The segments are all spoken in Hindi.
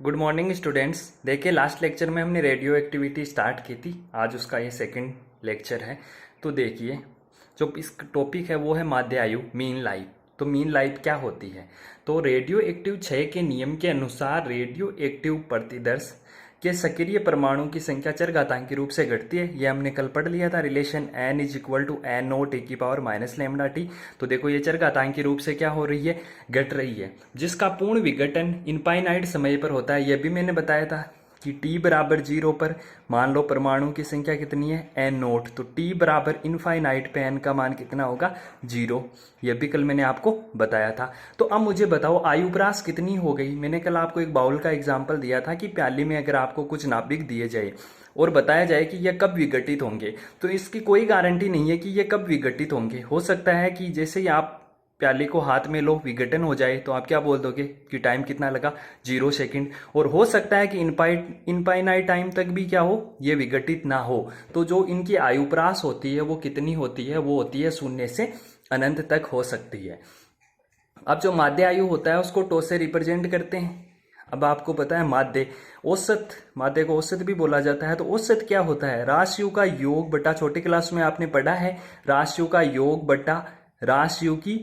Good morning students. देखिए लास्ट लेक्चर में हमने रेडियो एक्टिविटी स्टार्ट की थी, आज उसका ये सेकंड लेक्चर है। तो देखिए जो इस टॉपिक है वो है माध्य आयु, मीन लाइफ। तो मीन लाइफ क्या होती है? तो रेडियो एक्टिव क्षय के नियम के अनुसार रेडियो एक्टिव प्रतिदर्श के सक्रिय परमाणु की संख्या चरघातांकी रूप से घटती है। ये हमने कल पढ़ लिया था, relation n is equal to n naught e की पावर माइनस लैम्डा टी। तो देखो ये चरघातांकी रूप से क्या हो रही है, घट रही है, जिसका पूर्ण विघटन इनफाइनाइट समय पर होता है। यह भी मैंने बताया था कि t बराबर 0 पर मान लो परमाणु की संख्या कितनी है, n नोट। तो t बराबर इनफाइनाइट पे n का मान कितना होगा, 0। यह भी कल मैंने आपको बताया था। तो अब मुझे बताओ आयुप्रास कितनी हो गई। मैंने कल आपको एक बाउल का एग्जाम्पल दिया था कि प्याली में अगर आपको कुछ नाभिक दिए जाए और बताया जाए कि यह कब विघटित होंगे, तो इसकी कोई गारंटी नहीं है कि यह कब विघटित होंगे। हो सकता है कि जैसे ही आप प्याली को हाथ में लो, विघटन हो जाए, तो आप क्या बोल दोगे कि टाइम कितना लगा, 0 सेकंड। और हो सकता है कि इनफाइनाइट टाइम तक भी क्या हो, ये विघटित ना हो। तो जो इनकी आयुप्रास होती है वो कितनी होती है, वो होती है 0 से अनंत तक हो सकती है। अब जो माध्य आयु होता है उसको टो से रिप्रेजेंट करते हैं। अब आपको पता है माध्य औसत, माध्य को औसत भी बोला जाता है। तो औसत क्या होता है, राशियों का योग बटा, छोटी क्लास में आपने पढ़ा है, राशियों का योग बटा राशियों की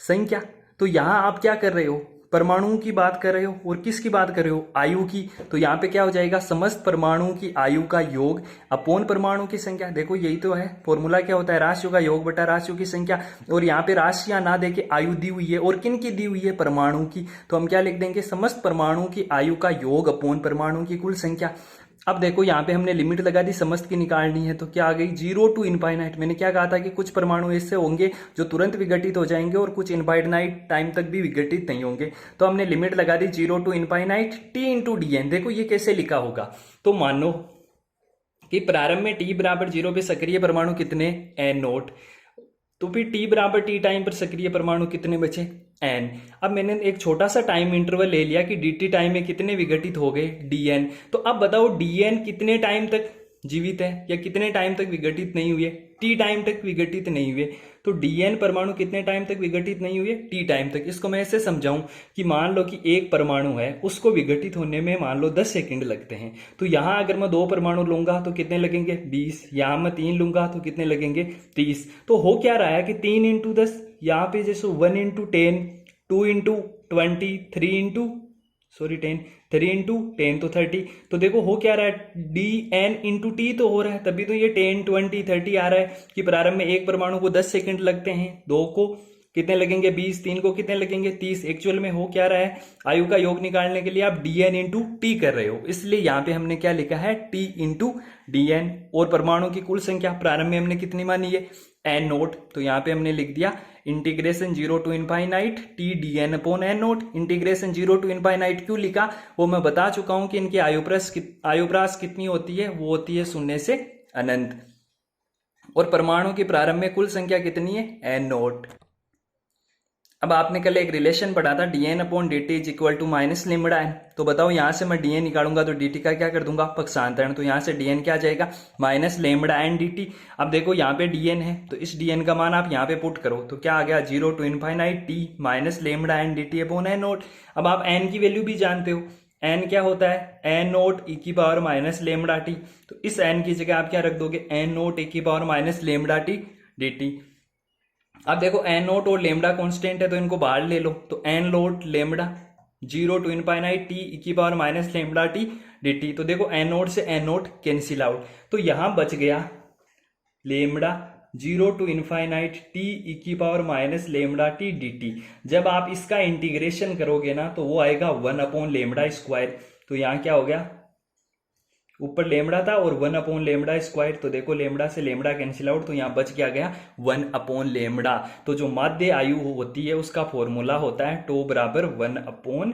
संख्या। तो यहां आप क्या कर रहे हो, परमाणुओं की बात कर रहे हो, और किसकी बात कर रहे हो, आयु की। तो यहाँ पे क्या हो जाएगा, समस्त परमाणुओं की आयु का योग अपोन परमाणु की संख्या। देखो यही तो है फॉर्मूला, क्या होता है, राशियों का योग बटा राशियों की संख्या। और यहाँ पे राशियां ना देके आयु दी हुई है, और किन की दी हुई है, परमाणु की। तो हम क्या लिख देंगे, समस्त परमाणु की आयु का योग अपोन परमाणु की कुल संख्या। अब देखो यहाँ पे हमने लिमिट लगा दी, समस्त की निकालनी है, तो क्या आ गई, 0 टू इनफाइनाइट। मैंने क्या कहा था कि कुछ परमाणु ऐसे होंगे जो तुरंत विघटित हो जाएंगे और कुछ इनफाइनाइट टाइम तक भी विघटित नहीं होंगे। तो हमने लिमिट लगा दी 0 to infinite t into d n. देखो ये कैसे लिखा होगा, तो मानो कि प्रारंभ में t बराबर 0 पे सक्रिय परमाणु कितने, n नोट। तो फिर t बराबर t टाइम पर सक्रिय परमाणु कितने बचे, n। अब मैंने एक छोटा सा टाइम इंटरवल ले लिया कि dt टाइम में कितने विघटित हो गए, dn। तो अब बताओ dn कितने टाइम तक जीवित है या कितने टाइम तक विघटित नहीं हुए, t टाइम तक विघटित नहीं हुए। तो dn परमाणु कितने टाइम तक विघटित नहीं हुए, t टाइम तक। इसको मैं ऐसे समझाऊं कि मान लो कि एक परमाणु है, उसको विघटित होने में मान लो 10 सेकंड लगते हैं। तो यहां अगर मैं 2 परमाणु लूंगा तो कितने लगेंगे, 20। यहां मैं 3 लूंगा तो कितने लगेंगे, 30। तो हो क्या रहा है कि 3 इंटू 10, यहाँ पे जैसे 1 इंटू 10, 2 इंटू 20, 3 इंटू 10, 3 इंटू 10 तो 30। तो देखो हो क्या रहा है, डी एन इंटू टी तो हो रहा है, तभी तो ये 10, 20, 30 आ रहा है कि प्रारंभ में एक परमाणु को 10 सेकंड लगते हैं, 2 को कितने लगेंगे, 20, 3 को कितने लगेंगे, 30। एक्चुअल में हो क्या रहा है, आयु का योग निकालने के लिए आप डी एन इंटू टी कर रहे हो, इसलिए यहाँ पे हमने क्या लिखा है, टी इंटू डी एन। और परमाणु की कुल संख्या प्रारंभ में हमने कितनी मानी है, एन नोट। तो यहाँ पे हमने लिख दिया integration 0 to infinite t d n upon n naught. Integration 0 to infinite क्यों लिखा, वो मैं बता चुका हूं कि इनकी आयुप्रास कितनी होती है, वो होती है 0 से अनंत। और परमाणु की प्रारंभ में कुल संख्या कितनी है, एन नोट। अब आपने कल एक रिलेशन पढ़ा था, dn upon dt is equal to minus lambda n. तो बताओ यहां से मैं dn निकालूंगा तो dt का क्या कर दूंगा, पक्षांतरण। तो यहां से dn क्या आ जाएगा, माइनस लेमड़ा एन dt। अब देखो यहाँ पे dn है, तो इस dn का मान आप यहाँ पे पुट करो, तो क्या आ गया, 0 to infinite t minus lambda n dt upon n naught. अब आप n की वैल्यू भी जानते हो, n क्या होता है, एन नोट e की पावर माइनस लेमड़ा टी। तो इस n की जगह आप क्या रख दोगे, एन नोट e की power minus lambda t dt। अब देखो एन नोट और लेमडा कांस्टेंट है, तो इनको बाहर ले लो, तो n naught lambda 0 to infinite t e की power minus lambda t d t. तो देखो एन नोट से एन नोट कैंसिल आउट, तो यहां बच गया lambda 0 to infinite t e की power minus lambda t d t. जब आप इसका इंटीग्रेशन करोगे ना तो वो आएगा 1 अपॉन लेमडा स्क्वायर। तो यहां क्या हो गया, ऊपर लेमड़ा था और 1 अपॉन लेमड़ा स्क्वायर। तो देखो लेमड़ा से लेमड़ा कैंसिल आउट, तो यहां बच क्या गया, 1 अपॉन लेमड़ा। तो जो माध्य आयु होती है उसका फॉर्मूला होता है टो बराबर 1 अपॉन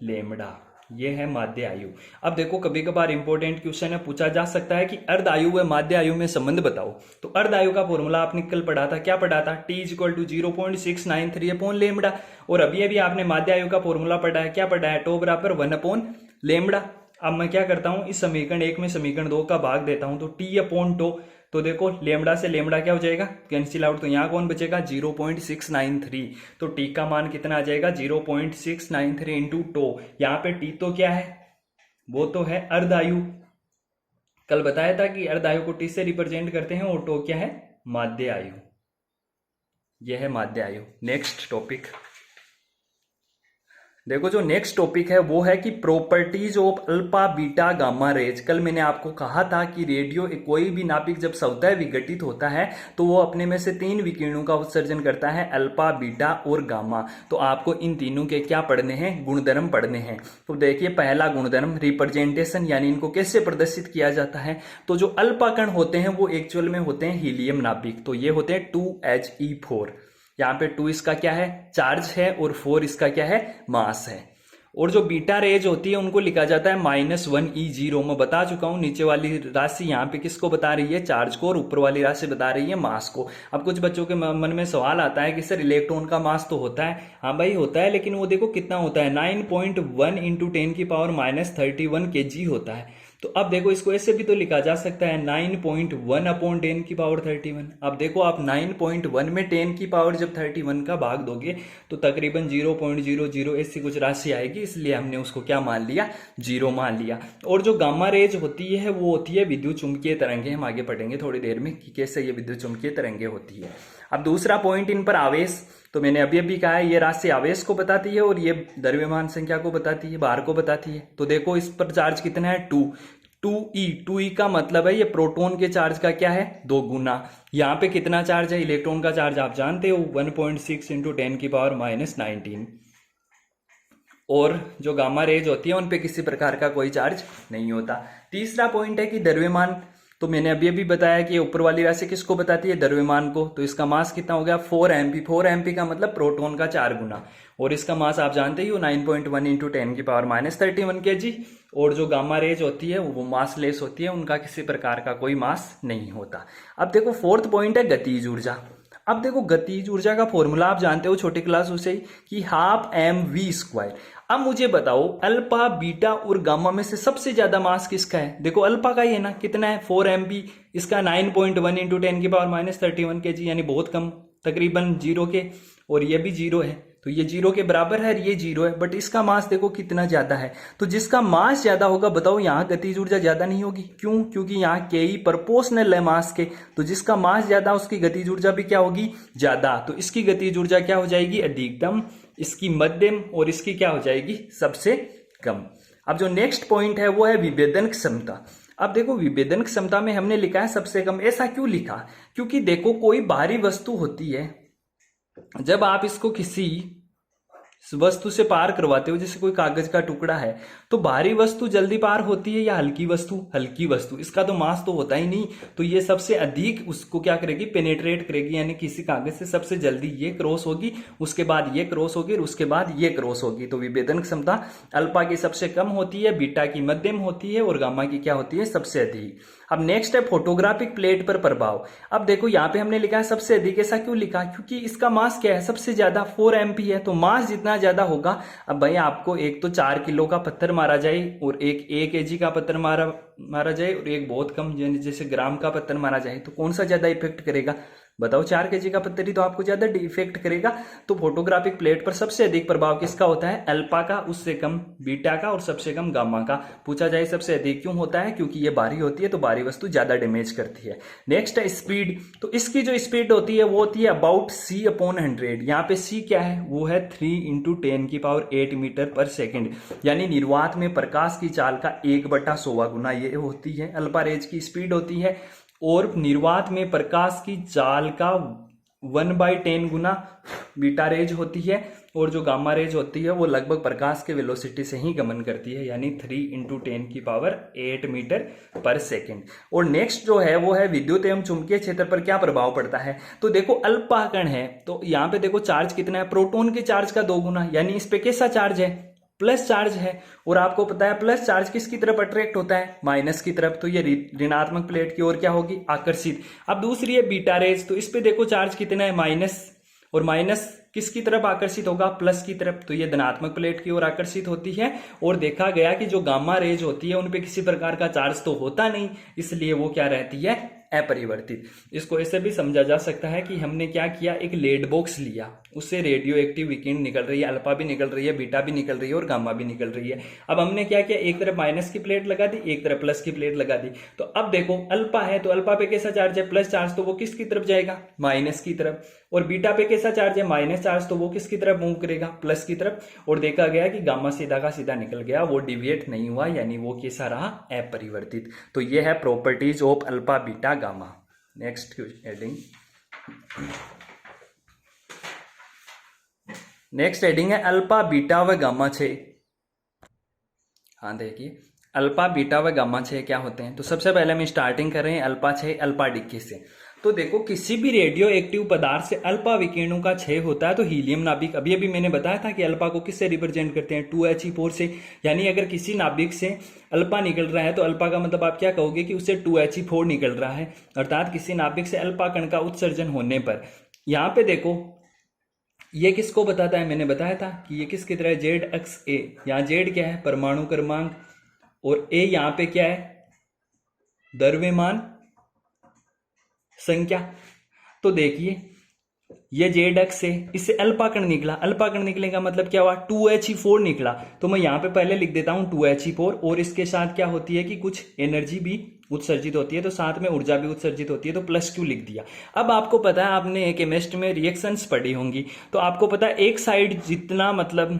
लेमड़ा। ये है माध्य आयु। अब देखो कभी कभार इंपॉर्टेंट क्वेश्चन है, पूछा जा सकता है कि अर्ध आयु व माध्य आयु में संबंध बताओ। तो अर्ध आयु का फॉर्मूला आपने कल पढ़ा था, क्या पढ़ा था, t is equal to 0.693 upon lambda. और अभी अभी आपने माध्य आयु का फॉर्मूला पढ़ा है, क्या पढ़ा है, टो बराबर 1 अपॉन लेमड़ा। अब मैं क्या करता हूं, इस समीकरण 1 में समीकरण 2 का भाग देता हूं, तो टी अपॉन टो, तो देखो लेमड़ा से लेमड़ा क्या हो जाएगा, कैंसिल आउट, तो यहाँ कौन बचेगा 0.693। तो टी का मान कितना आ जाएगा 0.693 इंटू टो। यहाँ पे टी तो क्या है, वो तो है अर्धायु, कल बताया था कि अर्धायु को टी से रिप्रेजेंट करते हैं, और टो क्या है माध्य आयु, यह है माध्य आयु। नेक्स्ट टॉपिक देखो, जो नेक्स्ट टॉपिक है वो है कि properties of alpha beta gamma rays. कल मैंने आपको कहा था कि रेडियो कोई भी नाभिक जब स्वतः विघटित होता है तो वो अपने में से 3 विकिरणों का उत्सर्जन करता है, अल्फा बीटा और गामा। तो आपको इन तीनों के क्या पढ़ने हैं, गुणधर्म पढ़ने हैं। तो देखिए पहला गुणधर्म रिप्रेजेंटेशन, यानी इनको कैसे प्रदर्शित किया जाता है। तो जो अल्फा कण होते हैं वो एक्चुअल में होते हैं हीलियम नाभिक, तो ये होते हैं 2He4। यहाँ पे 2 इसका क्या है चार्ज है, और 4 इसका क्या है मास है। और जो बीटा रेज होती है उनको लिखा जाता है -1E0। मैं बता चुका हूं, नीचे वाली राशि यहाँ पे किसको बता रही है, चार्ज को, और ऊपर वाली राशि बता रही है मास को। अब कुछ बच्चों के मन में सवाल आता है कि सर इलेक्ट्रॉन का मास तो होता है, हाँ भाई होता है, लेकिन वो देखो कितना होता है 9.1 इंटू 10⁻³ kg होता है। तो अब देखो इसको ऐसे भी तो लिखा जा सकता है 9.1 अपॉन 10⁻31। अब देखो आप 9.1 में 10⁻31 जब 31 का भाग दोगे तो तकरीबन 0.00 ऐसी कुछ राशि आएगी, इसलिए हमने उसको क्या मान लिया 0 मान लिया। और जो गामा रेज होती है वो होती है विद्युत चुंबकीय तरंगे। हम आगे पढ़ेंगे थोड़ी देर में कि कैसे ये विद्युत चुंबकीय तरंगे होती है। अब दूसरा पॉइंट इन पर आवेश, तो मैंने अभी अभी कहा है ये राशि आवेश को बताती है और ये द्रव्यमान संख्या को बताती है, भार को बताती है। तो देखो इस पर चार्ज कितना है 2E का मतलब है ये प्रोटॉन के चार्ज का क्या है 2 गुना। यहाँ पे कितना चार्ज है, इलेक्ट्रॉन का चार्ज आप जानते हो 1.6 इंटू 10⁻19। और जो गामा रेज होती है उन पे किसी प्रकार का कोई चार्ज नहीं होता। तीसरा पॉइंट है कि द्रव्यमान, तो मैंने अभी अभी बताया कि ऊपर वाली राशि किसको बताती है द्रव्यमान को। तो इसका मास कितना हो गया 4 mp का मतलब प्रोटॉन का 4 गुना, और इसका मास आप जानते ही हो 9.1 इंटू 10⁻31 kg। और जो गामा रेज होती है वो मास लेस होती है, उनका किसी प्रकार का कोई मास नहीं होता। अब देखो फोर्थ पॉइंट है गतिज ऊर्जा। अब देखो गतिज ऊर्जा का फॉर्मूला आप जानते हो छोटी क्लास से ही कि 12mv²। अब मुझे बताओ अल्फा बीटा और गामा में से सबसे ज्यादा मास किसका है। देखो अल्फा का ही है ना, कितना है 4 mv, इसका 9.1 इंटू 10⁻31 kg, यानी बहुत कम, तकरीबन 0 के, और ये भी 0 है, तो ये 0 के बराबर है, ये 0 है, बट इसका मास देखो कितना ज्यादा है। तो जिसका मास ज्यादा होगा बताओ यहाँ गतिज ऊर्जा ज्यादा नहीं होगी, क्यों, क्योंकि यहाँ के प्रोपोर्शनल है मास के। तो जिसका मास ज्यादा उसकी गतिज ऊर्जा भी क्या होगी ज्यादा, तो इसकी गतिज ऊर्जा क्या हो जाएगी अधिकतम, इसकी मध्यम, और इसकी क्या हो जाएगी सबसे कम। अब जो नेक्स्ट पॉइंट है वो है विभेदन क्षमता। अब देखो विभेदन क्षमता में हमने लिखा है सबसे कम। ऐसा क्यों लिखा, क्योंकि देखो कोई भारी वस्तु होती है, जब आप इसको किसी वस्तु से पार करवाते हो, जैसे कोई कागज का टुकड़ा है, तो भारी वस्तु जल्दी पार होती है या हल्की वस्तु, हल्की वस्तु, इसका तो मास तो होता ही नहीं, तो ये सबसे अधिक उसको क्या करेगी पेनेट्रेट करेगी, यानी किसी कागज से सबसे जल्दी ये क्रॉस होगी, उसके बाद ये क्रॉस होगी, और उसके बाद ये क्रॉस होगी। तो विभेदन क्षमता अल्फा की सबसे कम होती है, बीटा की मध्यम होती है, और गामा की क्या होती है सबसे अधिक। अब नेक्स्ट है फोटोग्राफिक प्लेट पर प्रभाव। अब देखो यहाँ पे हमने लिखा है सबसे अधिक, ऐसा क्यों लिखा, क्योंकि इसका मास क्या है सबसे ज्यादा 4 mp है, तो मास जितना ज्यादा होगा। अब भाई आपको एक तो 4 किलो का पत्थर मारा जाए और एक 1 kg का पत्थर मारा जाए, और एक बहुत कम जैसे ग्राम का पत्थर मारा जाए, तो कौन सा ज्यादा इफेक्ट करेगा बताओ, 4 kg का पत्थर ही तो आपको ज्यादा इफेक्ट करेगा। तो फोटोग्राफिक प्लेट पर सबसे अधिक प्रभाव किसका होता है अल्फा का, उससे कम बीटा का, और सबसे कम गामा का। पूछा जाए सबसे अधिक क्यों होता है, क्योंकि ये भारी होती है, तो भारी वस्तु ज्यादा डैमेज करती है। नेक्स्ट है स्पीड। तो इसकी जो स्पीड होती है वो होती है अबाउट c/100। यहाँ पे c क्या है, वो है 3 इंटू 10⁸ मीटर पर सेकेंड, यानी निर्वात में प्रकाश की चाल का 1/100 गुना ये होती है अल्फा रेज की स्पीड होती है। और निर्वात में प्रकाश की चाल का 1/10 गुना बीटा रेज होती है, और जो गामा रेज होती है वो लगभग प्रकाश के वेलोसिटी से ही गमन करती है, यानी 3 इंटू 10⁸ मीटर पर सेकेंड। और नेक्स्ट जो है वो है विद्युत एवं चुंबकीय क्षेत्र पर क्या प्रभाव पड़ता है। तो देखो अल्फा कण है, तो यहाँ पे देखो चार्ज कितना है, प्रोटॉन के चार्ज का 2 गुना, यानी इस पे कैसा चार्ज है प्लस चार्ज है, और आपको पता है प्लस चार्ज किसकी तरफ अट्रैक्ट होता है माइनस की तरफ, तो ये ऋणात्मक प्लेट की ओर क्या होगी आकर्षित। अब दूसरी है बीटा रेज, तो इस पे देखो चार्ज कितना है माइनस, और माइनस किसकी तरफ आकर्षित होगा प्लस की तरफ, तो ये धनात्मक प्लेट की ओर आकर्षित होती है। और देखा गया कि जो गामा रेज होती है उन पे किसी प्रकार का चार्ज तो होता नहीं, इसलिए वो क्या रहती है अपरिवर्तित। इसको ऐसे भी समझा जा सकता है कि हमने क्या किया, एक लेड बॉक्स लिया, उससे रेडियो एक्टिव विकिरण निकल रही है, अल्फा भी निकल रही है, बीटा भी निकल रही है और गामा भी निकल रही है। अब हमने क्या किया, एक तरफ माइनस की प्लेट लगा दी, एक तरफ प्लस की प्लेट लगा दी। तो अब देखो अल्फा है तो अल्फा पे कैसा चार्ज है, प्लस चार्ज, तो वो किसकी तरफ जाएगा, माइनस की तरफ। और बीटा पे कैसा चार्ज है, माइनस चार्ज, तो वो किसकी तरफ मूव करेगा, प्लस की तरफ। और देखा गया कि गामा सीधा का सीधा निकल गया, वो डिविएट नहीं हुआ, यानी वो कैसा रहा, अपरिवर्तित। तो ये है properties of alpha beta gamma. Next heading, next heading है अल्फा बीटा व गामा 6। हाँ देखिए, अल्फा बीटा व गामा 6 क्या होते हैं। तो सबसे पहले हम स्टार्टिंग कर रहे हैं अल्फा 6 अल्फा डिक्की से। तो देखो किसी भी रेडियो एक्टिव पदार्थ से अल्फा विकिरणों का क्षय होता है तो हीलियम नाभिक, अभी अभी मैंने बताया था कि अल्फा को किससे रिप्रेजेंट करते हैं, 2He4 से। यानी अगर किसी नाभिक से अल्फा निकल रहा है तो अल्फा का मतलब आप क्या कहोगे कि उससे 2He4 निकल रहा है, अर्थात किसी नाभिक से अल्फा कण का उत्सर्जन होने पर। यहाँ पे देखो ये किसको बताता है, मैंने बताया था कि ये किसकी तरह है, जेड एक्स ए। यहाँ जेड क्या है, परमाणु क्रमांक, और ए यहाँ पे क्या है, द्रव्यमान संख्या। तो देखिए ये जेड एक्स से, इससे अल्फा कण निकला, अल्फा कण निकलने का मतलब क्या हुआ, 2He4 निकला। तो मैं यहाँ पे पहले लिख देता हूं 2He4, और इसके साथ क्या होती है कि कुछ एनर्जी भी उत्सर्जित होती है, तो साथ में ऊर्जा भी उत्सर्जित होती है, तो +Q लिख दिया। अब आपको पता है, आपने केमिस्ट्री में रिएक्शंस पढ़ी होंगी, तो आपको पता है एक साइड जितना, मतलब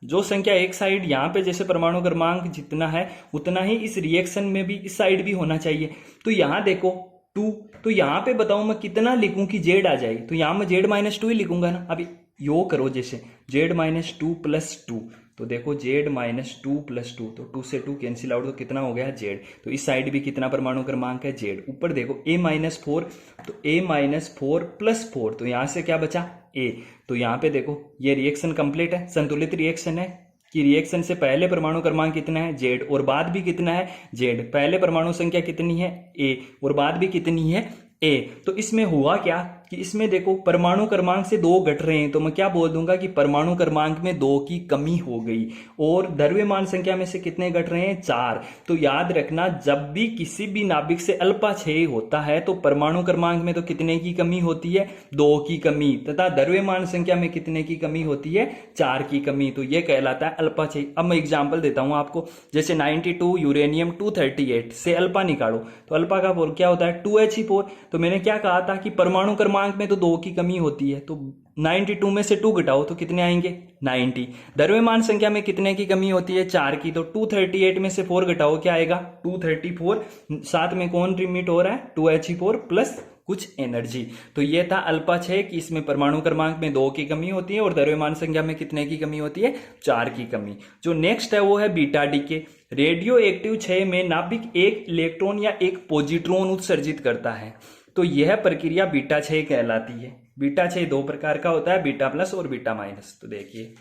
जो संख्या एक साइड यहाँ पे जैसे परमाणु क्रमांक जितना है उतना ही इस रिएक्शन में भी इस साइड भी होना चाहिए। तो यहाँ देखो 2, तो यहाँ पे बताऊं मैं कितना लिखूं कि जेड आ जाए, तो यहाँ मैं Z-2 ही लिखूंगा ना। अभी यो करो, जैसे Z-2 + 2, तो देखो Z-2 + 2, तो 2 से 2 कैंसिल आउट, तो कितना हो गया जेड। तो इस साइड भी कितना परमाणु क्रमांक है, जेड। ऊपर देखो A-4, तो A-4 + 4, तो यहाँ से क्या बचा, A। तो यहाँ पे देखो ये रिएक्शन कंप्लीट है, संतुलित रिएक्शन है कि रिएक्शन से पहले परमाणु क्रमांक कितना है, जेड, और बाद भी कितना है, जेड। पहले परमाणु संख्या कितनी है, ए, और बाद भी कितनी है, ए। तो इसमें हुआ क्या कि इसमें देखो परमाणु क्रमांक से 2 घट रहे हैं, तो मैं क्या बोल दूंगा कि परमाणु क्रमांक में 2 की कमी हो गई। और द्रव्यमान संख्या में से कितने घट रहे हैं, 4। तो याद रखना, जब भी किसी भी नाभिक से अल्फा क्षय होता है तो परमाणु क्रमांक में तो कितने की कमी होती है, 2 की कमी, तथा द्रव्यमान संख्या में कितने की कमी होती है, 4 की कमी। तो यह कहलाता है अल्फा क्षय। अब मैं एग्जाम्पल देता हूं आपको, जैसे 92 यूरेनियम 238 से अल्फा निकालो, तो अल्फा का क्या होता है, 2He4। तो मैंने क्या कहा था कि परमाणु क्रमांक में तो 2 की कमी होती है, तो 92 में से 2 घटाओ तो कितने आएंगे, 90। द्रव्यमान संख्या में कितने की कमी होती है, 4 की, तो 238 में से 4 घटाओ, क्या आएगा, 234। साथ में कौन रिमिट हो रहा है, 2He4 प्लस कुछ एनर्जी। तो ये था अल्फा 6 कि इसमें परमाणु क्रमांक में 2 की कमी होती है और द्रव्यमान संख्या में कितने की कमी होती है, 4 की कमी। जो नेक्स्ट है वो है बीटा डीके। रेडियो एक्टिव क्षय में नाभिक एक इलेक्ट्रॉन या एक पॉजिट्रॉन उत्सर्जित करता है, तो यह प्रक्रिया बीटा क्षय कहलाती है। बीटा क्षय 2 प्रकार का होता है, बीटा प्लस और बीटा माइनस। तो देखिए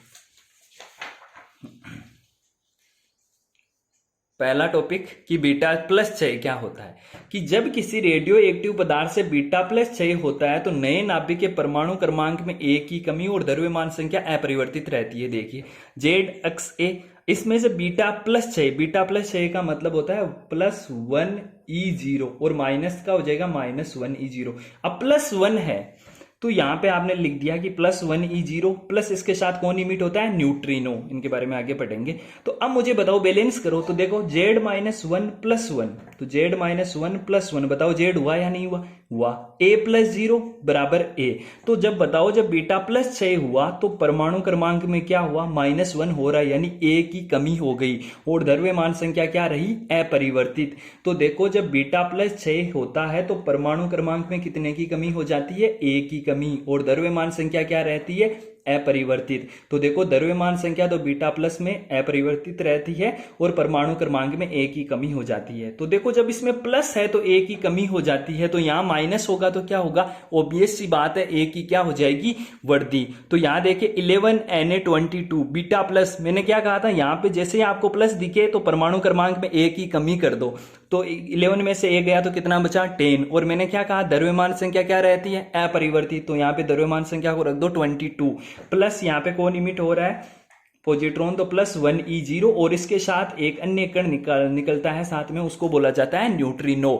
पहला टॉपिक कि बीटा प्लस क्षय क्या होता है, कि जब किसी रेडियो एक्टिव पदार्थ से बीटा प्लस क्षय होता है तो नए नाभिक के परमाणु क्रमांक में 1 की कमी और द्रव्यमान संख्या अपरिवर्तित रहती है। देखिए Z-A, इसमें से बीटा प्लस क्षय का मतलब होता है +1E0 और माइनस का हो जाएगा -1E0। अब +1 है तो यहां पे आपने लिख दिया कि +1E0 प्लस इसके साथ कौन इमिट होता है, न्यूट्रिनो। इनके बारे में आगे पढ़ेंगे। तो अब मुझे बताओ, बैलेंस करो, तो देखो Z-1 + 1, तो Z-1 + 1 बताओ Z हुआ या नहीं हुआ, हुआ। A + 0 = A। तो जब बताओ, जब बीटा प्लस क्षय हुआ तो परमाणु क्रमांक में क्या हुआ, -1 हो रहा है, यानी A की कमी हो गई और द्रव्यमान संख्या क्या रही, अपरिवर्तित। तो देखो जब बीटा प्लस क्षय होता है तो परमाणु क्रमांक में कितने की कमी हो जाती है, A की कमी, और द्रव्यमान संख्या क्या रहती है, अपरिवर्तित। तो देखो द्रव्यमान संख्या तो बीटा प्लस में अपरिवर्तित रहती है और परमाणु क्रमांक में A की कमी हो जाती है। तो देखो जब इसमें प्लस है तो A की कमी हो जाती है, तो यहां माइनस होगा तो क्या होगा, ऑब्वियस सी बात है A की क्या हो जाएगी, वर्दी। तो यहां देखिए 11Na22 बीटा प्लस, मैंने क्या कहा था, यहां पे जैसे ही आपको प्लस दिखे तो परमाणु क्रमांक में A की कमी कर दो, तो 11 में से A गया तो कितना बचा, 10। और मैंने क्या कहा, द्रव्यमान संख्या क्या रहती है, अपरिवर्तित। तो यहाँ पे द्रव्यमान संख्या को रख दो 22 प्लस यहाँ पे कौन इमिट हो रहा है, पॉजिट्रॉन, तो +1E0 और इसके साथ एक अन्य कण निकलता है साथ में, उसको बोला जाता है न्यूट्रिनो।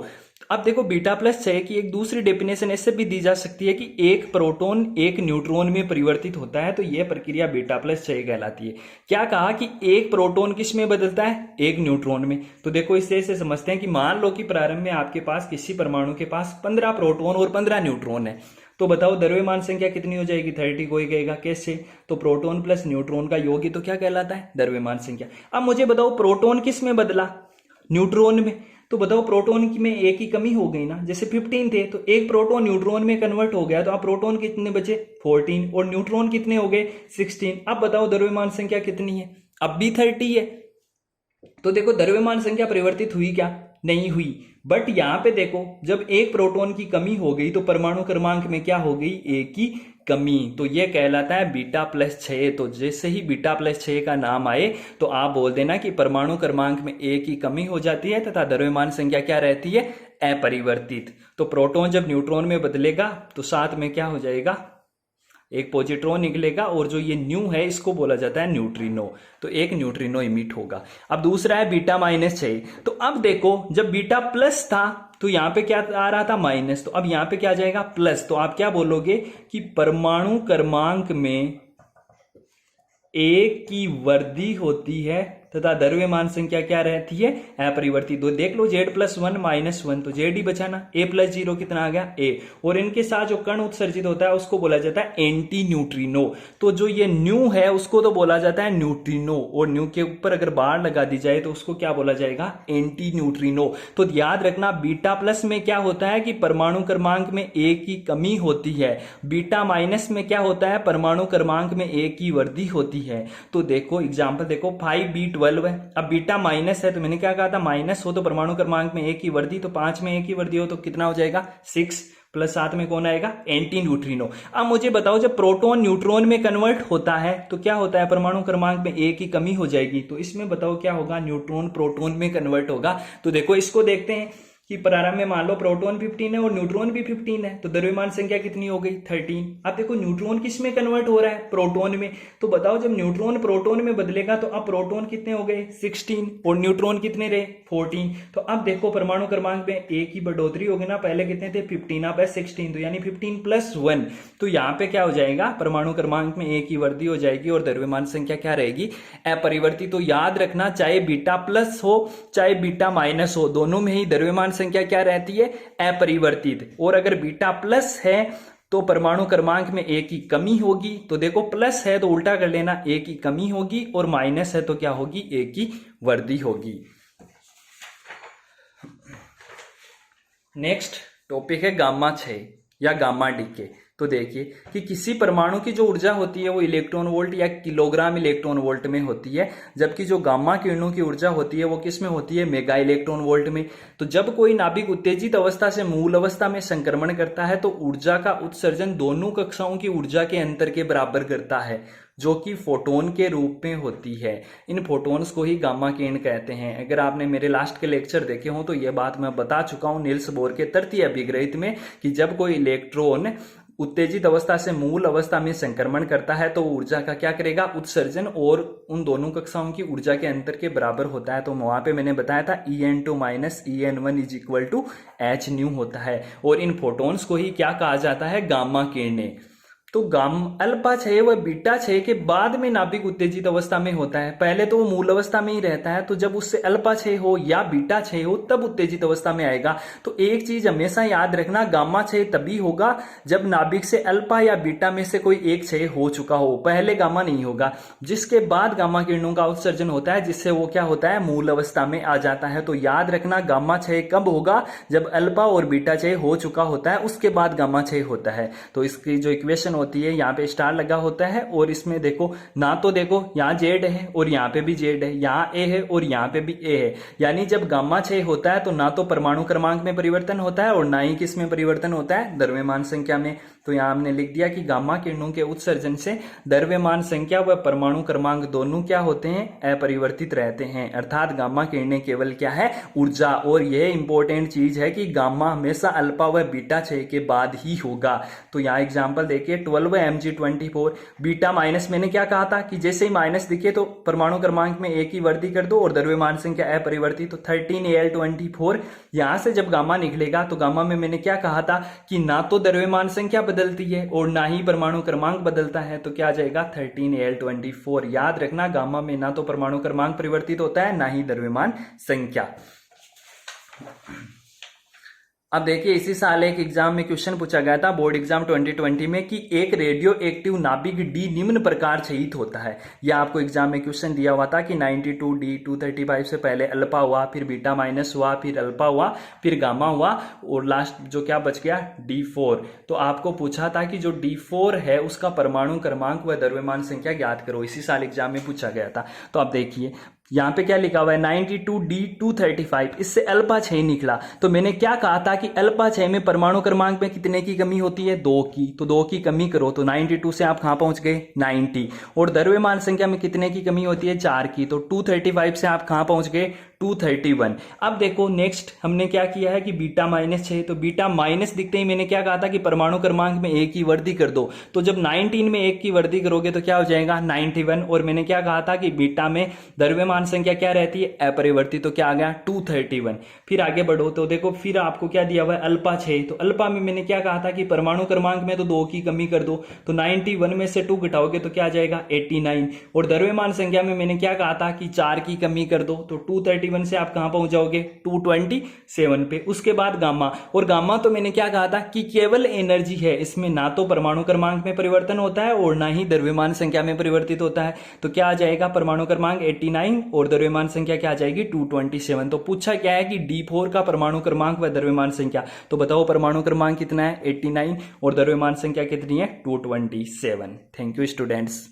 अब देखो बीटा प्लस क्षय की एक दूसरी डेफिनेशन ऐसे भी दी जा सकती है कि एक प्रोटॉन एक न्यूट्रॉन में परिवर्तित होता है, तो यह प्रक्रिया बीटा प्लस क्षय कहलाती है। क्या कहा कि एक प्रोटॉन किस में बदलता है, एक न्यूट्रॉन में। तो देखो इससे ऐसे समझते हैं कि मान लो कि प्रारंभ में आपके पास किसी परमाणु के पास 15 प्रोटॉन और 15 न्यूट्रॉन है, तो बताओ द्रव्यमान संख्या कितनी हो जाएगी, 30। कोई कहेगा कैसे, तो प्रोटॉन प्लस न्यूट्रॉन का योग ही तो क्या कहलाता है, द्रव्यमान संख्या। अब मुझे बताओ प्रोटॉन किस में बदला, न्यूट्रॉन में। तो बताओ प्रोटॉन की में एक ही कमी हो गई ना, जैसे 15 थे तो एक प्रोटॉन न्यूट्रॉन में कन्वर्ट हो गया, तो अब प्रोटॉन कितने बचे 14 और न्यूट्रॉन कितने हो गए 16। अब बताओ द्रव्यमान संख्या कितनी है, अब भी 30 है। तो देखो द्रव्यमान संख्या परिवर्तित हुई क्या, नहीं हुई। बट यहां पे देखो जब एक प्रोटॉन की कमी हो गई तो परमाणु क्रमांक में क्या हो गई, एक की कमी। तो यह कहलाता है बीटा प्लस 6। तो जैसे ही बीटा प्लस 6 का नाम आए तो आप बोल देना कि परमाणु क्रमांक में एक की कमी हो जाती है तथा द्रव्यमान संख्या क्या रहती है, अपरिवर्तित। तो प्रोटॉन जब न्यूट्रॉन में बदलेगा तो साथ में क्या हो जाएगा, एक पॉजिट्रॉन निकलेगा, और जो ये न्यू है इसको बोला जाता है न्यूट्रिनो। तो एक न्यूट्रिनो इमिट होगा। अब दूसरा है बीटा माइनस 6। तो अब देखो जब बीटा प्लस था तो यहां पे क्या आ रहा था, माइनस। तो अब यहां पे क्या आ जाएगा, प्लस। तो आप क्या बोलोगे कि परमाणु क्रमांक में एक की वृद्धि होती है तथा द्रव्यमान संख्या क्या रहती है, अपरिवर्तित। तो देख लो Z+1 -1, तो Z ही बचा ना, A+0 कितना आ गया, A। और इनके साथ जो कण उत्सर्जित होता है उसको बोला जाता है एंटी न्यूट्रिनो। तो जो ये न्यू है उसको तो बोला जाता है न्यूट्रिनो, और न्यू के ऊपर अगर बाढ़ लगा दी जाए तो उसको क्या बोला जाएगा, एंटी न्यूट्रिनो। तो याद रखना बीटा प्लस में क्या होता है कि परमाणु क्रमांक में एक की कमी होती है, बीटा माइनस में क्या होता है, परमाणु क्रमांक में एक की वृद्धि होती है। तो देखो एग्जाम्पल देखो 5B12 है। अब बीटा माइनस है तो मैंने क्या कहा था, माइनस हो तो परमाणु क्रमांक में एक की वृद्धि, तो 5 में एक की वृद्धि हो तो कितना हो जाएगा 6, प्लस साथ में कौन आएगा, एंटी न्यूट्रिनो। अब मुझे बताओ जब प्रोटॉन न्यूट्रॉन में कन्वर्ट होता है तो क्या होता है, परमाणु क्रमांक में एक की कमी हो जाएगी। तो इसमें बताओ क्या होगा, न्यूट्रॉन प्रोटॉन में कन्वर्ट होगा। तो देखो इसको देखते हैं कि प्रारंभ में मान लो प्रोटॉन 15 है और न्यूट्रॉन भी 15 है, तो द्रव्यमान संख्या कितनी हो गई 13। अब देखो न्यूट्रॉन किस में कन्वर्ट हो रहा है, प्रोटॉन में। तो बताओ जब न्यूट्रॉन प्रोटॉन में बदलेगा तो अब प्रोटॉन कितने हो गए 16 और न्यूट्रॉन कितने रहे 14। तो अब देखो परमाणु क्रमांक में एक की बढ़ोतरी होगी ना, पहले कितने थे 15, अब है 16, तो यानी 15+1। तो यहाँ पे क्या हो जाएगा, परमाणु क्रमांक में एक की वृद्धि हो जाएगी और द्रव्यमान संख्या क्या रहेगी, अपरिवर्तित। तो याद रखना चाहे बीटा प्लस हो चाहे बीटा माइनस हो, दोनों में ही द्रव्यमान संख्या क्या रहती है, अपरिवर्तित। और अगर बीटा प्लस है तो परमाणु क्रमांक में एक की कमी होगी। तो देखो प्लस है तो उल्टा कर लेना, एक की कमी होगी, और माइनस है तो क्या होगी, एक की वृद्धि होगी। नेक्स्ट टॉपिक है गामा क्षय या गामा डीके। तो देखिए कि किसी परमाणु की जो ऊर्जा होती है वो इलेक्ट्रॉन वोल्ट या किलोग्राम इलेक्ट्रॉन वोल्ट में होती है, जबकि जो गामा किरणों की ऊर्जा होती है वो किस में होती है, मेगा इलेक्ट्रॉन वोल्ट में। तो जब कोई नाभिक उत्तेजित अवस्था से मूल अवस्था में संक्रमण करता है तो ऊर्जा का उत्सर्जन दोनों कक्षाओं की ऊर्जा के अंतर के बराबर करता है, जो कि फोटोन के रूप में होती है। इन फोटोन्स को ही गामा किरण कहते हैं। अगर आपने मेरे लास्ट के लेक्चर देखे हो तो यह बात मैं बता चुका हूं नील्स बोर के तृतीय अभिग्रहित में, कि जब कोई इलेक्ट्रॉन उत्तेजित अवस्था से मूल अवस्था में संक्रमण करता है तो ऊर्जा का क्या करेगा, उत्सर्जन, और उन दोनों कक्षाओं की ऊर्जा के अंतर के बराबर होता है। तो वहां पे मैंने बताया था En2 - En1 = hν होता है। और इन फोटोन्स को ही क्या कहा जाता है, गामा किरणें। तो अल्फा क्षय व बीटा क्षय के बाद में नाभिक उत्तेजित अवस्था में होता है, पहले तो वो मूल अवस्था में ही रहता है। तो जब उससे अल्फा क्षय हो या बीटा क्षय हो तब उत्तेजित अवस्था में आएगा। तो एक चीज हमेशा याद रखना, गामा क्षय तभी होगा जब नाभिक से अल्फा या बीटा में से कोई एक क्षय हो चुका हो, पहले गामा नहीं होगा। जिसके बाद गामा किरणों का उत्सर्जन होता है, जिससे वो क्या होता है, मूल अवस्था में आ जाता है। तो याद रखना गामा क्षय कब होगा, जब अल्फा और बीटा क्षय हो चुका होता है, उसके बाद गामा क्षय होता है। तो इसकी जो इक्वेशन होती है, यहाँ पे स्टार लगा होता है, और इसमें देखो ना, तो देखो यहाँ जेड है और यहाँ पे भी जेड है, यहाँ ए है और यहाँ पे भी ए है। यानी जब गामा क्षय होता है तो ना तो परमाणु क्रमांक में परिवर्तन होता है और ना ही किस में परिवर्तन होता है, द्रव्यमान संख्या में। तो यहाँ हमने लिख दिया कि गामा किरणों के उत्सर्जन से द्रव्यमान संख्या व परमाणु क्रमांक दोनों क्या होते हैं, अपरिवर्तित रहते हैं। अर्थात गामा किरणें केवल क्या है, ऊर्जा। और यह इंपॉर्टेंट चीज है कि गामा हमेशा अल्फा व बीटा क्षय के बाद ही होगा। तो यहाँ एग्जाम्पल देखिए 12 है, Mg24। बीटा माइनस मैंने क्या कहा था कि जैसे ही माइनस दिखे तो परमाणु क्रमांक में एक ही वृद्धि कर दो और द्रव्यमान संख्या अपरिवर्तित, तो 13Al24। यहां से जब गामा निकलेगा तो गामा में मैंने क्या कहा था कि ना तो द्रव्यमान संख्या बदलती है और ना ही परमाणु क्रमांक बदलता है, तो क्या आ जाएगा 13Al24। याद रखना, गामा में ना तो परमाणु क्रमांक परिवर्तित होता है ना ही द्रव्यमान संख्या। अब देखिए, इसी साल एक एग्जाम में क्वेश्चन पूछा गया था, बोर्ड एग्जाम 2020 में, कि एक रेडियो एक्टिव नाभिक डी निम्न प्रकार छहित होता है। यह आपको एग्जाम में क्वेश्चन दिया हुआ था कि 92D 235 से पहले अल्फा हुआ, फिर बीटा माइनस हुआ, फिर अल्फा हुआ, फिर गामा हुआ और लास्ट जो क्या बच गया D4। तो आपको पूछा था कि जो D4 है उसका परमाणु क्रमांक व द्रव्यमान संख्या ज्ञात करो। इसी साल एग्जाम में पूछा गया था। तो आप देखिए यहाँ पे क्या लिखा हुआ है 92D 235, इससे अल्फा 6 निकला। तो मैंने क्या कहा था कि अल्फा 6 में परमाणु क्रमांक में कितने की कमी होती है, 2 की। तो 2 की कमी करो तो 92 से आप कहां पहुंच गए 90। और द्रव्यमान संख्या में कितने की कमी होती है, 4 की। तो 235 से आप कहां पहुंच गए 231। अब देखो नेक्स्ट हमने क्या किया है कि बीटा माइनस 6, तो बीटा माइनस दिखते ही मैंने क्या कहा था कि परमाणु क्रमांक में एक की वृद्धि कर दो। तो जब 19 में एक की वृद्धि करोगे तो क्या हो जाएगा 91। और मैंने क्या कहा था कि बीटा में द्रव्यमान संख्या क्या रहती है, अपरिवर्तित। तो क्या आ गया 231। फिर आगे बढ़ो तो देखो फिर आपको क्या दिया हुआ है अल्फा 6। तो अल्फा में मैंने क्या कहा था कि परमाणु क्रमांक में तो 2 की कमी कर दो। तो 91 में से 2 घटाओगे तो क्या आ जाएगा 89। और द्रव्यमान संख्या में मैंने क्या कहा था कि 4 की कमी कर दो। तो 231 से आप कहां पहुंच जाओगे 227 पे। उसके बाद गामा, और गामा तो मैंने क्या कहा था कि केवल एनर्जी है, इसमें ना तो परमाणु क्रमांक में परिवर्तन होता है और ना ही द्रव्यमान संख्या में परिवर्तित होता है। तो क्या आ जाएगा परमाणु क्रमांक 89 और द्रव्यमान संख्या क्या आ जाएगी 227। तो पूछा क्या है कि D4 का परमाणु क्रमांक व द्रव्यमान संख्या। तो बताओ परमाणु क्रमांक कितना है 89 और द्रव्यमान संख्या कितनी है 227। Thank you students.